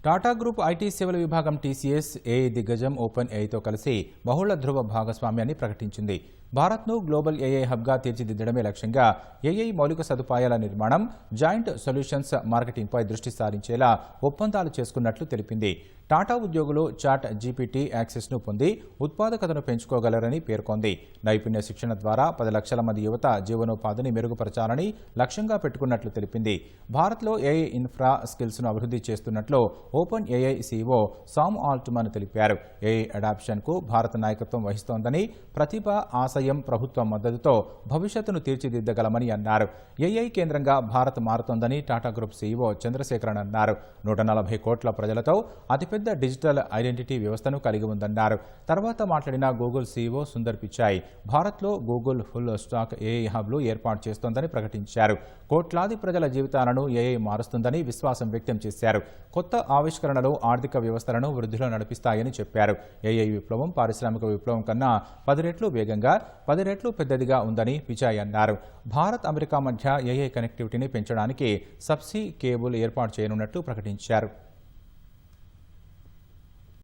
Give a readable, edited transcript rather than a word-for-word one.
Tata group IT సేవల విభాగం TCS AI దిగ్గజం ఓపెన్ ఏఐతో కలిసి బహుళ ధృవ భాగస్వామ్యాన్ని ప్రకటించింది. భారత్ను గ్లోబల్ ఏఐ హబ్గా తీర్చిదిద్దడమే లక్ష్యంగా ఏఐ మౌలిక సదుపాయాల నిర్మాణం, జాయింట్ సొల్యూషన్స్ మార్కెటింగ్పై దృష్టి సారించేలా ఒప్పందాలు చేసుకున్నట్లు తెలిపింది. టాటా ఉద్యోగులు చాట్ జీపీటీ యాక్సెస్ను పొంది ఉత్పాదకతను పెంచుకోగలరని పేర్కొంది. నైపుణ్య శిక్షణ ద్వారా 10 లక్షల మంది యువత జీవనోపాధిని మెరుగుపరచాలని లక్ష్యంగా పెట్టుకున్నట్లు తెలిపింది. భారత్లో ఏఐ ఇన్ఫ్రా స్కిల్స్ను అభివృద్ధి చేస్తున్నట్లు open AI CEO Sam Altman తెలిపారు. ఏఐ అడాప్షన్కు భారత్ నాయకత్వం వహిస్తోందని, ప్రతిభ, ఆశయం, ప్రభుత్వ మద్దతుతో భవిష్యత్తును తీర్చిదిద్దగలమని అన్నారు. ఏఐ కేంద్రంగా భారత్ మారుతోందని టాటా గ్రూప్ సీఈఓ చంద్రశేఖరన్ అన్నారు. 140 కోట్ల ప్రజలతో అతిపెద్ద డిజిటల్ ఐడెంటిటీ వ్యవస్థను కలిగి ఉందన్నారు. తర్వాత మాట్లాడిన గూగుల్ సీఈఓ సుందర్ పిచాయ్ భారత్లో గూగుల్ ఫుల్ స్టాక్ ఏఐ హబ్లు ఏర్పాటు చేస్తోందని ప్రకటించారు. కోట్లాది ప్రజల జీవితాలను ఏఐ మారుస్తుందని విశ్వాసం వ్యక్తం చేశారు. కొత్త ఆవిష్కరణలు ఆర్థిక వ్యవస్థలను వృద్ధిలో నడిపిస్తాయని చెప్పారు. ఏఐ విప్లవం పారిశ్రామిక విప్లవం కన్నా 10 రెట్లు వేగంగా, 10 రెట్లు పెద్దదిగా ఉందని పిచాయ్ అన్నారు. భారత్, అమెరికా మధ్య ఏఐ కనెక్టివిటీని పెంచడానికి సబ్సీ కేబుల్ ఏర్పాటు చేయనున్నట్లు ప్రకటించారు.